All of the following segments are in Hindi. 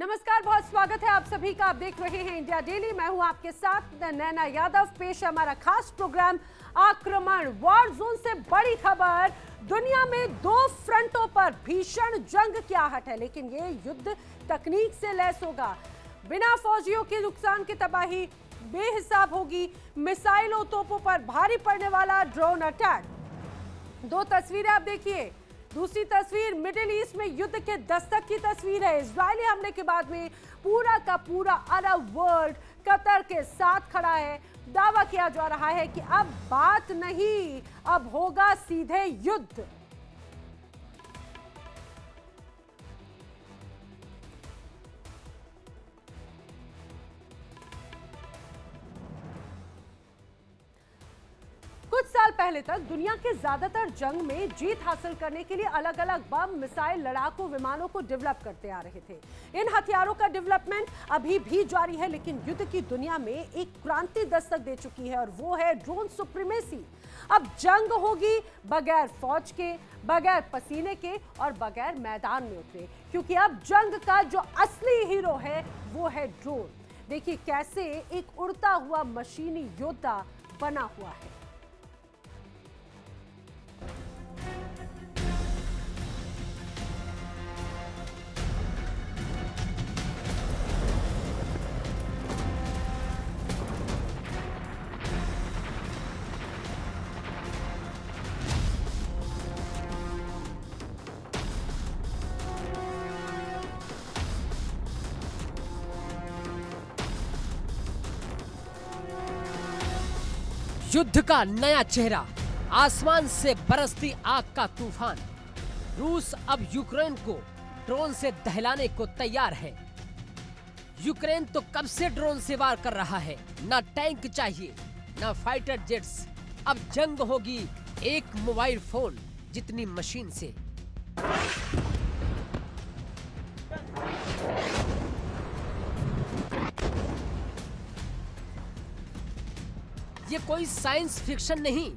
नमस्कार, बहुत स्वागत है आप सभी का। आप देख रहे हैं इंडिया डेली। मैं हूं आपके साथ नैना यादव। पेश है हमारा खास प्रोग्राम आक्रमण। वॉर जोन से बड़ी खबर। दुनिया में दो फ्रंटों पर भीषण जंग की आहट है, लेकिन ये युद्ध तकनीक से लैस होगा। बिना फौजियों के नुकसान की तबाही बेहिसाब होगी। मिसाइलों तोपों पर भारी पड़ने वाला ड्रोन अटैक। दो तस्वीरें आप देखिए। दूसरी तस्वीर मिडिल ईस्ट में युद्ध के दस्तक की तस्वीर है। इजरायली हमले के बाद में पूरा का पूरा अरब वर्ल्ड कतर के साथ खड़ा है। दावा किया जा रहा है कि अब बात नहीं, अब होगा सीधे युद्ध। कुछ साल पहले तक दुनिया के ज्यादातर जंग में जीत हासिल करने के लिए अलग अलग बम, मिसाइल, लड़ाकू विमानों को डेवलप करते आ रहे थे। इन हथियारों का डेवलपमेंट अभी भी जारी है, लेकिन युद्ध की दुनिया में एक क्रांति दस्तक दे चुकी है और वो है ड्रोन सुप्रीमेसी। अब जंग होगी बगैर फौज के, बगैर पसीने के और बगैर मैदान में उतरे, क्योंकि अब जंग का जो असली हीरो है वो है ड्रोन। देखिए कैसे एक उड़ता हुआ मशीनी योद्धा बना हुआ है। युद्ध का नया चेहरा, आसमान से बरसती आग का तूफान। रूस अब यूक्रेन को ड्रोन से दहलाने को तैयार है। यूक्रेन तो कब से ड्रोन से वार कर रहा है। ना टैंक चाहिए, ना फाइटर जेट्स। अब जंग होगी एक मोबाइल फोन जितनी मशीन से। ये कोई साइंस फिक्शन नहीं,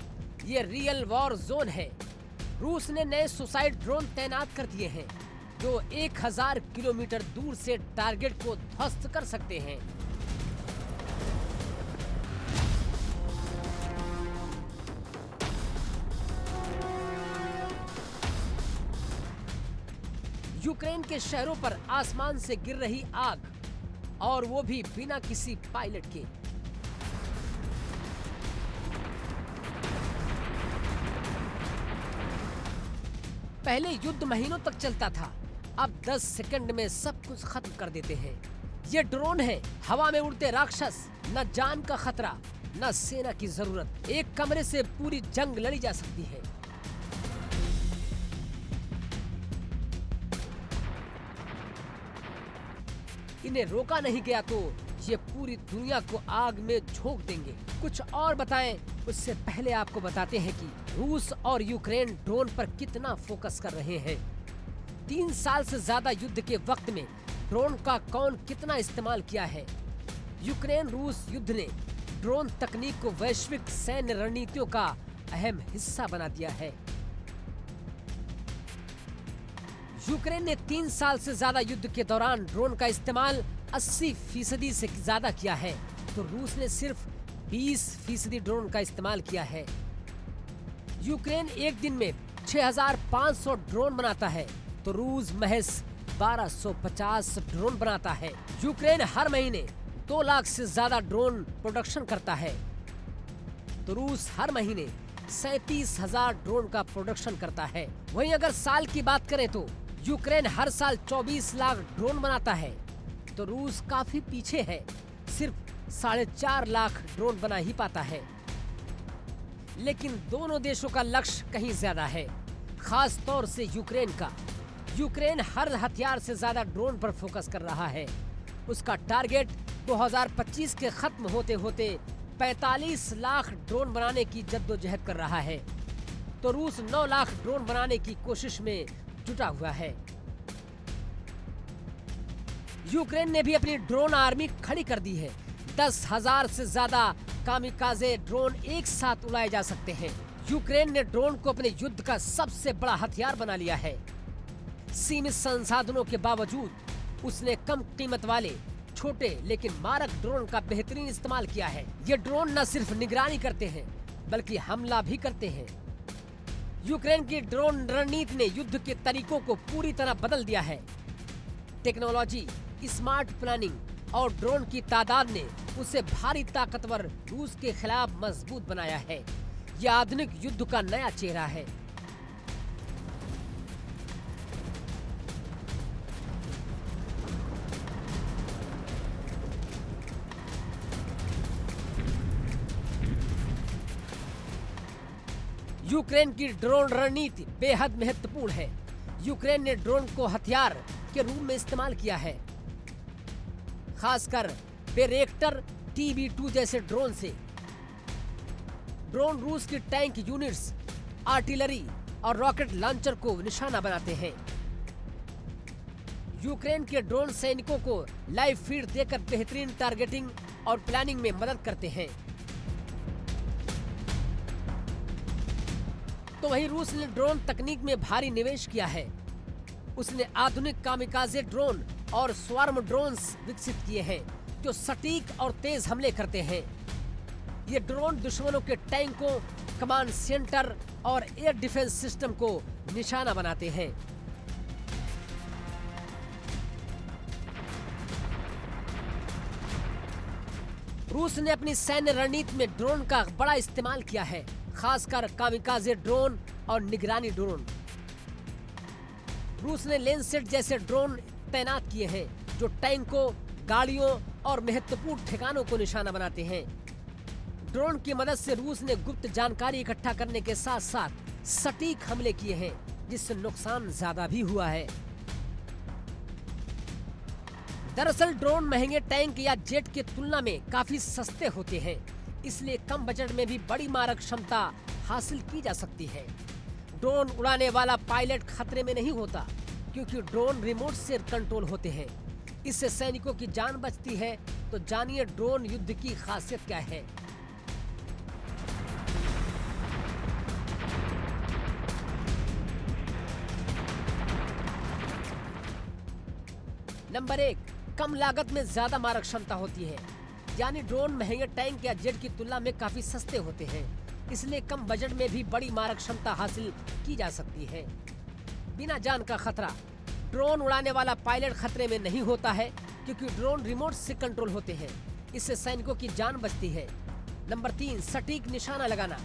ये रियल वॉर जोन है। रूस ने नए सुसाइड ड्रोन तैनात कर दिए हैं जो 1000 किलोमीटर दूर से टारगेट को ध्वस्त कर सकते हैं। यूक्रेन के शहरों पर आसमान से गिर रही आग, और वो भी बिना किसी पायलट के। पहले युद्ध महीनों तक चलता था, अब 10 सेकंड में सब कुछ खत्म कर देते हैं। ये ड्रोन है, हवा में उड़ते राक्षस। न जान का खतरा, न सेना की जरूरत। एक कमरे से पूरी जंग लड़ी जा सकती है। इन्हें रोका नहीं गया तो ये पूरी दुनिया को आग में झोंक देंगे। कुछ और बताएं उससे पहले आपको बताते हैं कि रूस और यूक्रेन ड्रोन पर कितना फोकस कर रहे हैं। 3 साल से ज्यादा युद्ध के वक्त में ड्रोन का कौन कितना इस्तेमाल किया है। यूक्रेन रूस युद्ध ने ड्रोन तकनीक को वैश्विक सैन्य रणनीतियों का अहम हिस्सा बना दिया है। यूक्रेन ने 3 साल से ज्यादा युद्ध के दौरान ड्रोन का इस्तेमाल 80% से ज्यादा किया है, तो रूस ने सिर्फ 20% ड्रोन का इस्तेमाल किया है। यूक्रेन एक दिन में 6500 ड्रोन बनाता है, तो रूस महज 1250 ड्रोन बनाता है। यूक्रेन हर महीने 2 लाख से ज्यादा ड्रोन प्रोडक्शन करता है, तो रूस हर महीने 37,000 ड्रोन का प्रोडक्शन करता है। वहीं अगर साल की बात करें तो यूक्रेन हर साल 24 लाख ड्रोन बनाता है, तो रूस काफी पीछे है, सिर्फ 4.5 लाख ड्रोन बना ही पाता है। लेकिन दोनों देशों का लक्ष्य कहीं ज्यादा है, खास तौर से यूक्रेन का। यूक्रेन हर हथियार से ज्यादा ड्रोन पर फोकस कर रहा है। उसका टारगेट 2025 के खत्म होते होते 45 लाख ड्रोन बनाने की जद्दोजहद कर रहा है, तो रूस 9 लाख ड्रोन बनाने की कोशिश में जुटा हुआ है। यूक्रेन ने भी अपनी ड्रोन आर्मी खड़ी कर दी है। 10,000 से ज्यादा कामिकाजे ड्रोन एक साथ उड़ाए जा सकते हैं। यूक्रेन ने ड्रोन को अपने युद्ध का सबसे बड़ा हथियार बना लिया है। सीमित संसाधनों के बावजूद उसने कम कीमत वाले छोटे लेकिन मारक ड्रोन का बेहतरीन इस्तेमाल किया है। ये ड्रोन न सिर्फ निगरानी करते हैं बल्कि हमला भी करते हैं। यूक्रेन की ड्रोन रणनीति ने युद्ध के तरीकों को पूरी तरह बदल दिया है। टेक्नोलॉजी, स्मार्ट प्लानिंग और ड्रोन की तादाद ने उसे भारी ताकतवर रूस के खिलाफ मजबूत बनाया है। यह आधुनिक युद्ध का नया चेहरा है। यूक्रेन की ड्रोन रणनीति बेहद महत्वपूर्ण है। यूक्रेन ने ड्रोन को हथियार के रूप में इस्तेमाल किया है, खासकर बेरेक्टर TB2 जैसे ड्रोन से। ड्रोन रूस की टैंक यूनिट्स, आर्टिलरी और रॉकेट लॉन्चर को निशाना बनाते हैं। यूक्रेन के ड्रोन सैनिकों को लाइव फीड देकर बेहतरीन टारगेटिंग और प्लानिंग में मदद करते हैं। तो वहीं रूस ने ड्रोन तकनीक में भारी निवेश किया है। उसने आधुनिक कामिकाजे ड्रोन और स्वार्म ड्रोन्स विकसित किए हैं जो सटीक और तेज हमले करते हैं। ये ड्रोन दुश्मनों के टैंकों, कमांड सेंटर और एयर डिफेंस सिस्टम को निशाना बनाते हैं। रूस ने अपनी सैन्य रणनीति में ड्रोन का बड़ा इस्तेमाल किया है, खासकर कामिकाजे ड्रोन और निगरानी ड्रोन। रूस ने लेंसेट जैसे ड्रोन तैनात किए हैं जो टैंकों, गाड़ियों और महत्वपूर्ण ठिकानों को निशाना बनाते हैं। ड्रोन की मदद से रूस ने गुप्त जानकारी इकट्ठा करने के साथ साथ सटीक हमले किए हैं, जिससे नुकसान ज्यादा भी हुआ है। दरअसल ड्रोन महंगे टैंक या जेट की तुलना में काफी सस्ते होते हैं, इसलिए कम बजट में भी बड़ी मारक क्षमता हासिल की जा सकती है। ड्रोन उड़ाने वाला पायलट खतरे में नहीं होता क्योंकि ड्रोन रिमोट से कंट्रोल होते हैं। इससे सैनिकों की जान बचती है। तो जानिए ड्रोन युद्ध की खासियत क्या है। नंबर 1, कम लागत में ज्यादा मारक क्षमता होती है। यानी ड्रोन महंगे टैंक या जेट की तुलना में काफी सस्ते होते हैं, इसलिए कम बजट में भी बड़ी मारक क्षमता हासिल की जा सकती है। बिना जान का खतरा, ड्रोन उड़ाने वाला पायलट खतरे में नहीं होता है क्योंकि ड्रोन रिमोट से कंट्रोल होते हैं। इससे सैनिकों की जान बचती है। नंबर 3, सटीक निशाना लगाना।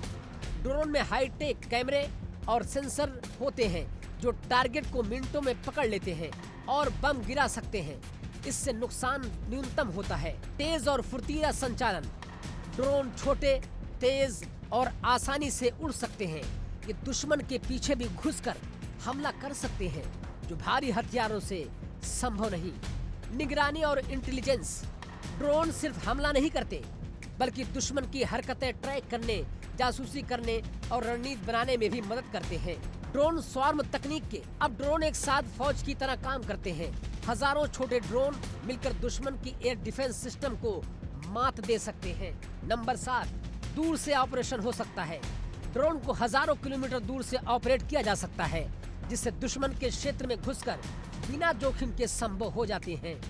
ड्रोन में हाईटेक कैमरे और सेंसर होते हैं जो टारगेट को मिनटों में पकड़ लेते हैं और बम गिरा सकते हैं। इससे नुकसान न्यूनतम होता है। तेज और फुर्तीला संचालन, ड्रोन छोटे, तेज और आसानी से उड़ सकते हैं। ये दुश्मन के पीछे भी घुसकर हमला कर सकते हैं जो भारी हथियारों से संभव नहीं। निगरानी और इंटेलिजेंस, ड्रोन सिर्फ हमला नहीं करते बल्कि दुश्मन की हरकतें ट्रैक करने, जासूसी करने और रणनीति बनाने में भी मदद करते हैं। ड्रोन स्वार्म तकनीक के अब ड्रोन एक साथ फौज की तरह काम करते हैं। हजारों छोटे ड्रोन मिलकर दुश्मन की एयर डिफेंस सिस्टम को मात दे सकते हैं। नंबर 7, दूर से ऑपरेशन हो सकता है। ड्रोन को हजारों किलोमीटर दूर से ऑपरेट किया जा सकता है, जिससे दुश्मन के क्षेत्र में घुसकर बिना जोखिम के संभव हो जाते हैं।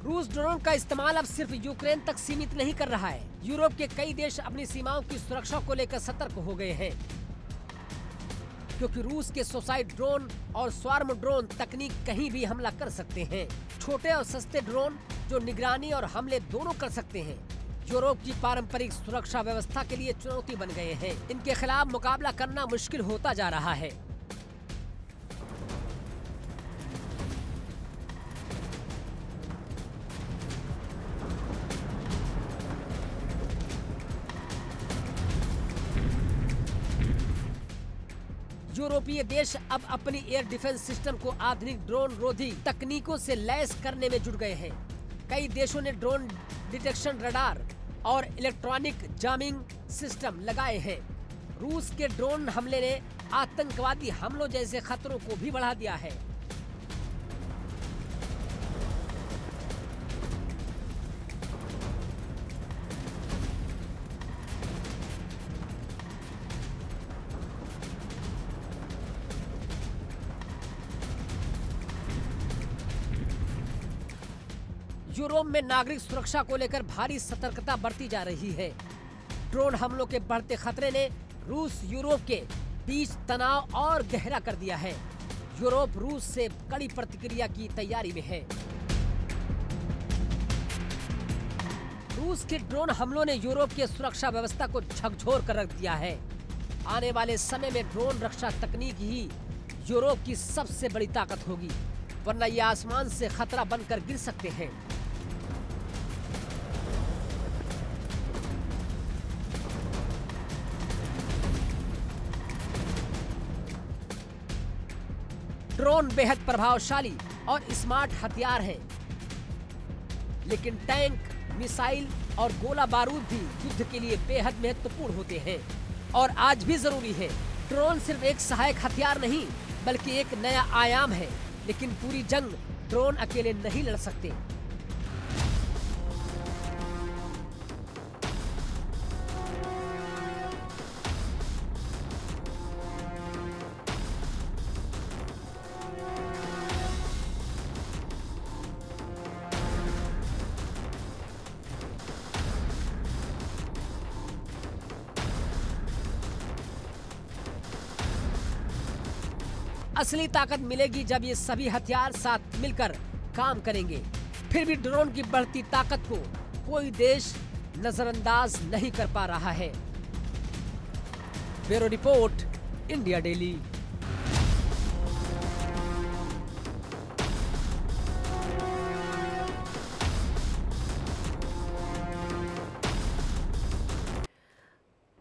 रूस ड्रोन का इस्तेमाल अब सिर्फ यूक्रेन तक सीमित नहीं कर रहा है। यूरोप के कई देश अपनी सीमाओं की सुरक्षा को लेकर सतर्क हो गए हैं, क्योंकि रूस के सुसाइड ड्रोन और स्वार्म ड्रोन तकनीक कहीं भी हमला कर सकते हैं। छोटे और सस्ते ड्रोन जो निगरानी और हमले दोनों कर सकते हैं, यूरोप की पारंपरिक सुरक्षा व्यवस्था के लिए चुनौती बन गए हैं। इनके खिलाफ मुकाबला करना मुश्किल होता जा रहा है। यूरोपीय देश अब अपनी एयर डिफेंस सिस्टम को आधुनिक ड्रोन रोधी तकनीकों से लैस करने में जुट गए हैं। कई देशों ने ड्रोन डिटेक्शन रडार और इलेक्ट्रॉनिक जामिंग सिस्टम लगाए हैं। रूस के ड्रोन हमले ने आतंकवादी हमलों जैसे खतरों को भी बढ़ा दिया है। यूरोप में नागरिक सुरक्षा को लेकर भारी सतर्कता बरती जा रही है। ड्रोन हमलों के बढ़ते खतरे ने रूस यूरोप के बीच तनाव और गहरा कर दिया है। यूरोप रूस से कड़ी प्रतिक्रिया की तैयारी में है। रूस के ड्रोन हमलों ने यूरोप की सुरक्षा व्यवस्था को झकझोर कर रख दिया है। आने वाले समय में ड्रोन रक्षा तकनीक ही यूरोप की सबसे बड़ी ताकत होगी, वरना ये आसमान से खतरा बनकर गिर सकते हैं। ड्रोन बेहद प्रभावशाली और स्मार्ट हथियार हैं, लेकिन टैंक, मिसाइल और गोला बारूद भी युद्ध के लिए बेहद महत्वपूर्ण होते हैं और आज भी जरूरी है। ड्रोन सिर्फ एक सहायक हथियार नहीं, बल्कि एक नया आयाम है, लेकिन पूरी जंग ड्रोन अकेले नहीं लड़ सकते। असली ताकत मिलेगी जब ये सभी हथियार साथ मिलकर काम करेंगे। फिर भी ड्रोन की बढ़ती ताकत को कोई देश नजरअंदाज नहीं कर पा रहा है। Bureau report, India daily.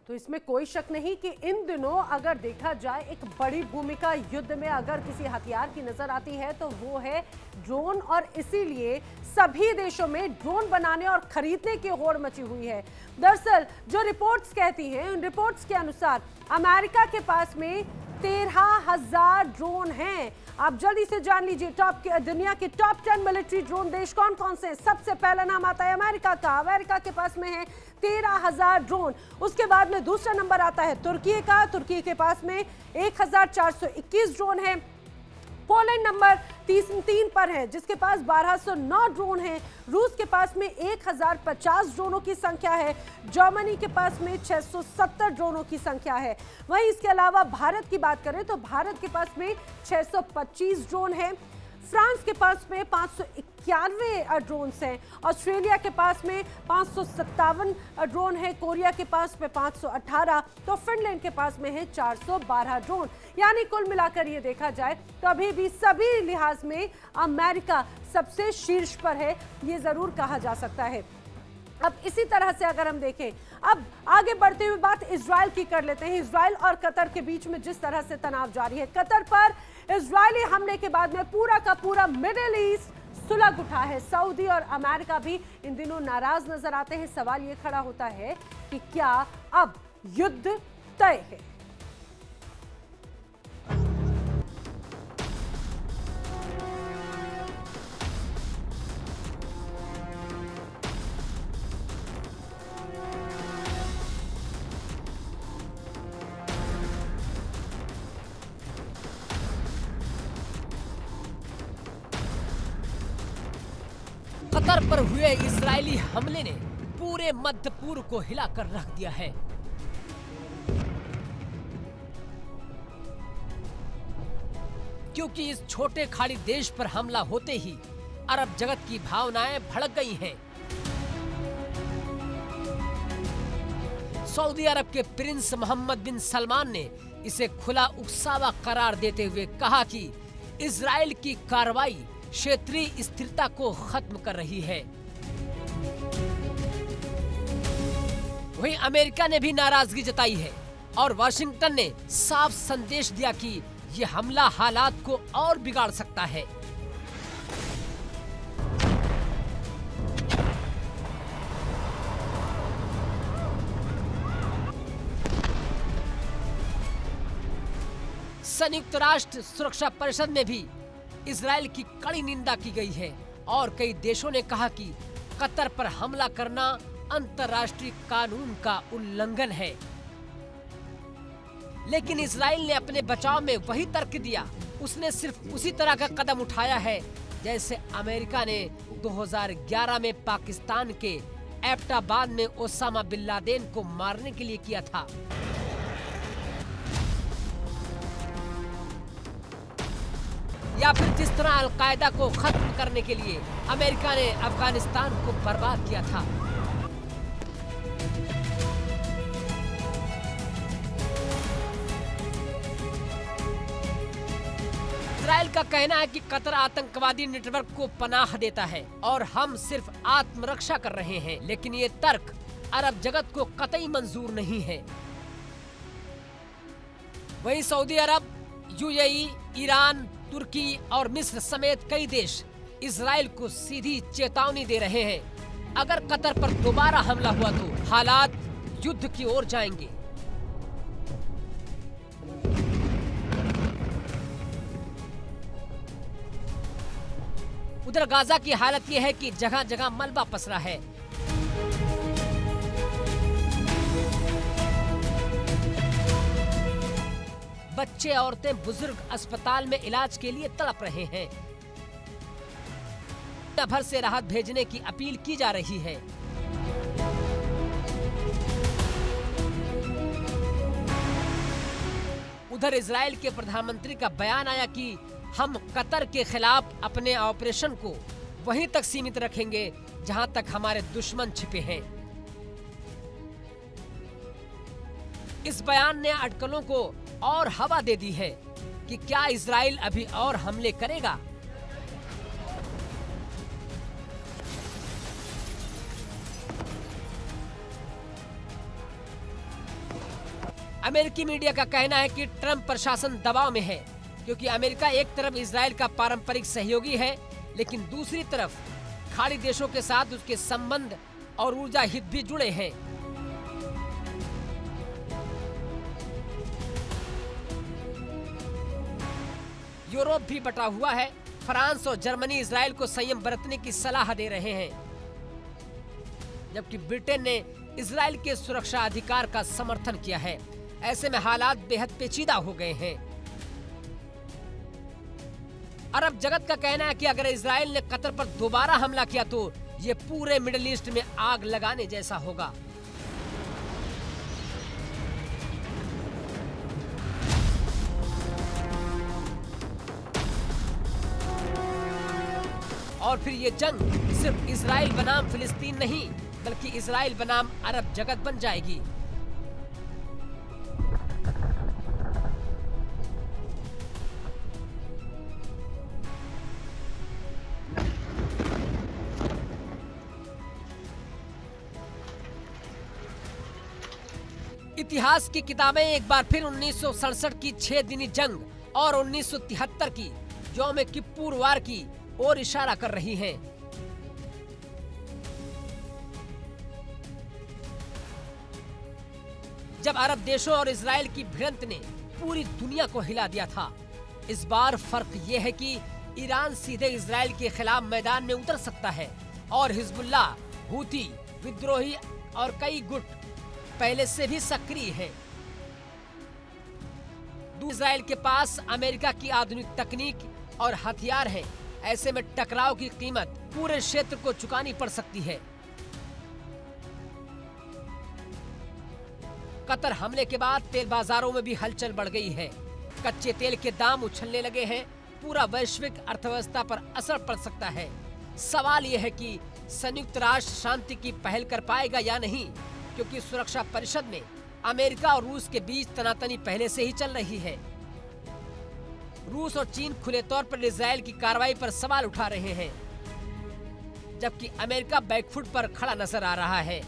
तो इसमें कोई शक नहीं कि इन दिनों अगर देखा जाए एक बड़ी भूमिका युद्ध में अगर किसी हथियार की नजर आती है तो वो है ड्रोन, और इसीलिए सभी देशों में ड्रोन बनाने और खरीदने की होड़ मची हुई है। दरअसल जो रिपोर्ट्स कहती हैं, उन रिपोर्ट्स के अनुसार अमेरिका के पास में 13,000 ड्रोन हैं। आप जल्दी से जान लीजिए दुनिया के टॉप 10 मिलिट्री ड्रोन देश कौन कौन से हैं। सबसे पहला नाम आता है अमेरिका का। अमेरिका के पास में है 13,000 ड्रोन। उसके बाद में दूसरा नंबर आता है तुर्की का। तुर्की के पास में 1,421 ड्रोन है। पोलैंड नंबर 3 पर है, जिसके पास 1,209 ड्रोन हैं। रूस के पास में 1,050 ड्रोनों की संख्या है। जर्मनी के पास में 670 ड्रोनों की संख्या है। वहीं इसके अलावा भारत की बात करें तो भारत के पास में 625 ड्रोन है। फ्रांस के पास में 591 ड्रोन्स हैं। ऑस्ट्रेलिया के पास में 557 ड्रोन है। कोरिया के पास में 518, तो फिनलैंड के पास में है 412 ड्रोन। यानी कुल मिलाकर ये देखा जाए तो अभी भी सभी लिहाज में अमेरिका सबसे शीर्ष पर है, ये जरूर कहा जा सकता है। अब इसी तरह से अगर हम देखें, अब आगे बढ़ते हुए बात इजराइल की कर लेते हैं। इजराइल और कतर के बीच में जिस तरह से तनाव जारी है, कतर पर इजरायली हमले के बाद में पूरा का पूरा मिडिल ईस्ट सुलग उठा है। सऊदी और अमेरिका भी इन दिनों नाराज नजर आते हैं। सवाल ये खड़ा होता है कि क्या अब युद्ध तय है? कतर पर हुए इजरायली हमले ने पूरे मध्य पूर्व को हिलाकर रख दिया है। क्योंकि इस छोटे खाड़ी देश पर हमला होते ही अरब जगत की भावनाएं भड़क गई हैं। सऊदी अरब के प्रिंस मोहम्मद बिन सलमान ने इसे खुला उकसावा करार देते हुए कहा कि इजराइल की कार्रवाई क्षेत्रीय स्थिरता को खत्म कर रही है। वहीं अमेरिका ने भी नाराजगी जताई है और वाशिंगटन ने साफ संदेश दिया कि यह हमला हालात को और बिगाड़ सकता है। संयुक्त राष्ट्र सुरक्षा परिषद में भी इजराइल की कड़ी निंदा की गई है और कई देशों ने कहा कि कतर पर हमला करना अंतर्राष्ट्रीय कानून का उल्लंघन है। लेकिन इजराइल ने अपने बचाव में वही तर्क दिया। उसने सिर्फ उसी तरह का कदम उठाया है जैसे अमेरिका ने 2011 में पाकिस्तान के एबटाबाद में ओसामा बिन लादेन को मारने के लिए किया था। या फिर जिस तरह अल-कायदा को खत्म करने के लिए अमेरिका ने अफगानिस्तान को बर्बाद किया था। इजराइल का कहना है कि कतर आतंकवादी नेटवर्क को पनाह देता है और हम सिर्फ आत्मरक्षा कर रहे हैं, लेकिन ये तर्क अरब जगत को कतई मंजूर नहीं है। वहीं सऊदी अरब, यूएई, ईरान, तुर्की और मिस्र समेत कई देश इजराइल को सीधी चेतावनी दे रहे हैं। अगर कतर पर दोबारा हमला हुआ तो हालात युद्ध की ओर जाएंगे। उधर गाजा की हालत यह है कि जगह जगह मलबा पसरा है। बच्चे, औरतें, बुजुर्ग अस्पताल में इलाज के लिए तड़प रहे हैं। दुनिया भर से राहत भेजने की अपील की जा रही है। उधर इजराइल के प्रधानमंत्री का बयान आया कि हम कतर के खिलाफ अपने ऑपरेशन को वहीं तक सीमित रखेंगे जहां तक हमारे दुश्मन छिपे हैं। इस बयान ने अटकलों को और हवा दे दी है कि क्या इजराइल अभी और हमले करेगा। अमेरिकी मीडिया का कहना है कि ट्रंप प्रशासन दबाव में है, क्योंकि अमेरिका एक तरफ इजराइल का पारंपरिक सहयोगी है, लेकिन दूसरी तरफ खाड़ी देशों के साथ उसके संबंध और ऊर्जा हित भी जुड़े हैं। यूरोप भी बटा हुआ है। फ्रांस और जर्मनी इजराइल को संयम बरतने की सलाह दे रहे हैं, जबकि ब्रिटेन ने इजराइल के सुरक्षा अधिकार का समर्थन किया है। ऐसे में हालात बेहद पेचीदा हो गए हैं। अरब जगत का कहना है कि अगर इजराइल ने कतर पर दोबारा हमला किया तो ये पूरे मिडिल ईस्ट में आग लगाने जैसा होगा। और फिर ये जंग सिर्फ इजराइल बनाम फिलिस्तीन नहीं, बल्कि इजराइल बनाम अरब जगत बन जाएगी। इतिहास की किताबें एक बार फिर 1967 की 6 दिनी जंग और 1973 की यौम किप्पुर वार की ओर इशारा कर रही हैं। जब अरब देशों और इजराइल की भिड़ंत ने पूरी दुनिया को हिला दिया था, इस बार फर्क ये है कि ईरान सीधे इजराइल के खिलाफ मैदान में उतर सकता है और हिजबुल्लाह, हूती, विद्रोही और कई गुट पहले से भी सक्रिय है। इजराइल के पास अमेरिका की आधुनिक तकनीक और हथियार है। ऐसे में टकराव की कीमत पूरे क्षेत्र को चुकानी पड़ सकती है। कतर हमले के बाद तेल बाजारों में भी हलचल बढ़ गई है। कच्चे तेल के दाम उछलने लगे हैं। पूरा वैश्विक अर्थव्यवस्था पर असर पड़ सकता है। सवाल यह है कि संयुक्त राष्ट्र शांति की पहल कर पाएगा या नहीं, क्योंकि सुरक्षा परिषद में अमेरिका और रूस के बीच तनातनी पहले से ही चल रही है। रूस और चीन खुले तौर पर इजराइल की कार्रवाई पर सवाल उठा रहे हैं, जबकि अमेरिका बैकफुट पर खड़ा नजर आ रहा है।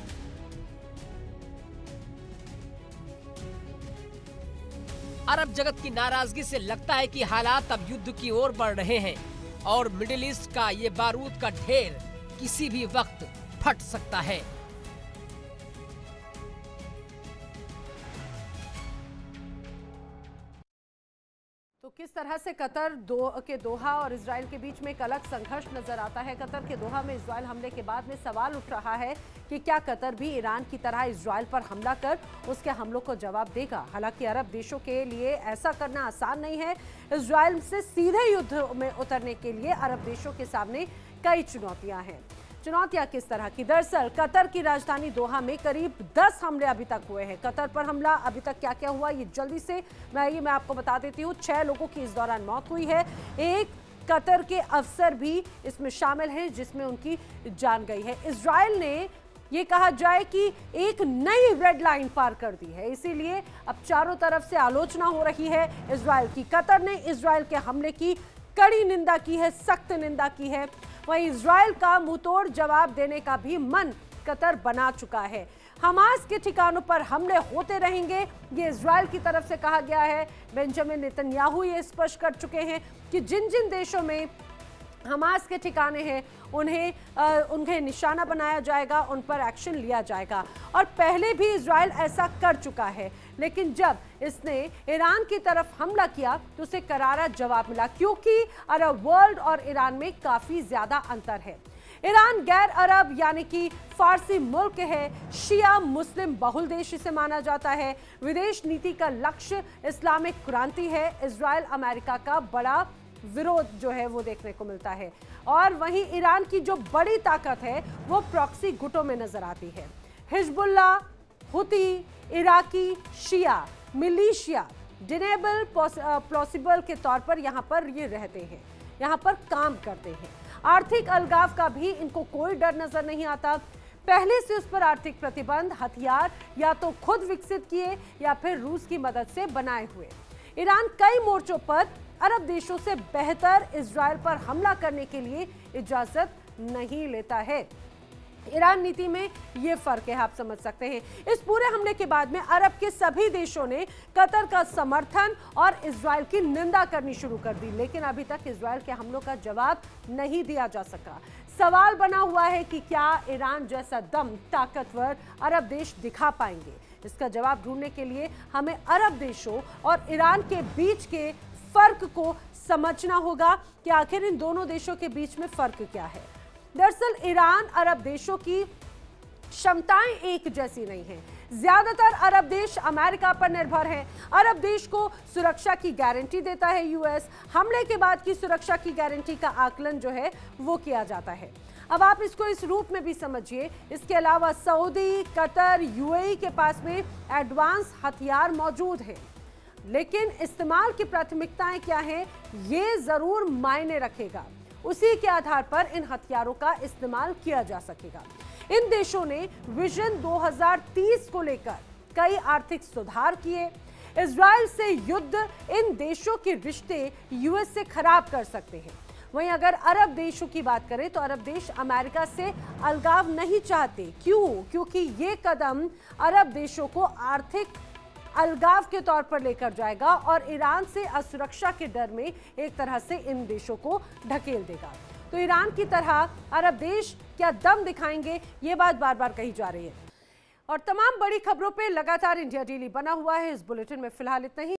अरब जगत की नाराजगी से लगता है कि हालात अब युद्ध की ओर बढ़ रहे हैं और मिडिल ईस्ट का ये बारूद का ढेर किसी भी वक्त फट सकता है। तो किस जिस तरह से कतर के दोहा और इजराइल के बीच में एक अलग संघर्ष नजर आता है। कतर के दोहा में इजराइल हमले के बाद में सवाल उठ रहा है कि क्या कतर भी ईरान की तरह इजराइल पर हमला कर उसके हमलों को जवाब देगा। हालांकि अरब देशों के लिए ऐसा करना आसान नहीं है। इजराइल से सीधे युद्ध में उतरने के लिए अरब देशों के सामने कई चुनौतियां हैं। चुनौतियां किस तरह की? दरअसल कतर की राजधानी दोहा में करीब 10 हमले अभी तक हुए हैं। कतर पर हमला अभी तक क्या क्या हुआ, ये जल्दी से मैं आपको बता देती हूँ। 6 लोगों की इस दौरान मौत हुई है। एक कतर के अफसर भी इसमें शामिल हैं जिसमें उनकी जान गई है। इजराइल ने ये कहा जाए कि एक नई रेड लाइन पार कर दी है, इसीलिए अब चारों तरफ से आलोचना हो रही है इजराइल की। कतर ने इजराइल के हमले की कड़ी निंदा की है, सख्त निंदा की है। वहीं इजराइल का मुंहतोड़ जवाब देने का भी मन कतर बना चुका है। हमास के ठिकानों पर हमले होते रहेंगे, ये इजराइल की तरफ से कहा गया है। बेंजामिन नेतन्याहू ये स्पष्ट कर चुके हैं कि जिन जिन देशों में हमास के ठिकाने हैं उन्हें निशाना बनाया जाएगा, उन पर एक्शन लिया जाएगा। और पहले भी इजराइल ऐसा कर चुका है, लेकिन जब इसने ईरान की तरफ हमला किया तो उसे करारा जवाब मिला, क्योंकि अरब वर्ल्ड और ईरान में काफी ज्यादा अंतर है। ईरान गैर अरब यानी कि फारसी मुल्क है, शिया मुस्लिम बहुल देश इसे माना जाता है। विदेश नीति का लक्ष्य इस्लामिक क्रांति है। इजराइल अमेरिका का बड़ा विरोध जो है वो देखने को मिलता है। और वहीं ईरान की जो बड़ी ताकत है वो प्रॉक्सी गुटों में नजर आती है। हिजबुल्लाह, हुती, इराकी शिया मिलिशिया डिनेबल प्लॉसिबल के तौर पर यहाँ पर ये रहते हैं, यहाँ पर काम करते हैं। आर्थिक अलगाव का भी इनको कोई डर नजर नहीं आता। पहले से उस पर आर्थिक प्रतिबंध, हथियार या तो खुद विकसित किए या फिर रूस की मदद से बनाए हुए। ईरान कई मोर्चों पर अरब देशों से बेहतर इजराइल पर हमला करने के लिए इजाजत नहीं लेता है। ईरान नीति में यह फर्क है, आप समझ सकते हैं। इस पूरे हमले के बाद में अरब के सभी देशों ने कतर का समर्थन और इजराइल की निंदा करनी शुरू कर दी, लेकिन अभी तक इजराइल के हमलों का जवाब नहीं दिया जा सका। सवाल बना हुआ है कि क्या ईरान जैसा दम ताकतवर अरब देश दिखा पाएंगे। इसका जवाब ढूंढने के लिए हमें अरब देशों और ईरान के बीच के फर्क को समझना होगा कि आखिर इन दोनों देशों के बीच में फर्क क्या है। दरअसल ईरान अरब देशों की क्षमताएं एक जैसी नहीं हैं। ज्यादातर अरब देश अमेरिका पर निर्भर हैं। अरब देश को सुरक्षा की गारंटी देता है यूएस। हमले के बाद की सुरक्षा की गारंटी का आकलन जो है वो किया जाता है। अब आप इसको इस रूप में भी समझिए। इसके अलावा सऊदी, कतर, यूएई के पास में एडवांस हथियार मौजूद हैं, लेकिन इस्तेमाल की प्राथमिकताएं क्या हैं ये जरूर मायने रखेगा। उसी के आधार पर इन हथियारों का इस्तेमाल किया जा सकेगा। इन देशों ने विजन 2030 को लेकर कई आर्थिक सुधार किए। इजराइल से युद्ध इन देशों के रिश्ते यूएस से खराब कर सकते हैं। वहीं अगर अरब देशों की बात करें तो अरब देश अमेरिका से अलगाव नहीं चाहते। क्यों? क्योंकि ये कदम अरब देशों को आर्थिक अलगाव के तौर पर लेकर जाएगा और ईरान से असुरक्षा के डर में एक तरह से इन देशों को ढकेल देगा। तो ईरान की तरह अरब देश क्या दम दिखाएंगे, ये बात बार बार कही जा रही है। और तमाम बड़ी खबरों पे लगातार इंडिया डेली बना हुआ है। इस बुलेटिन में फिलहाल इतना ही।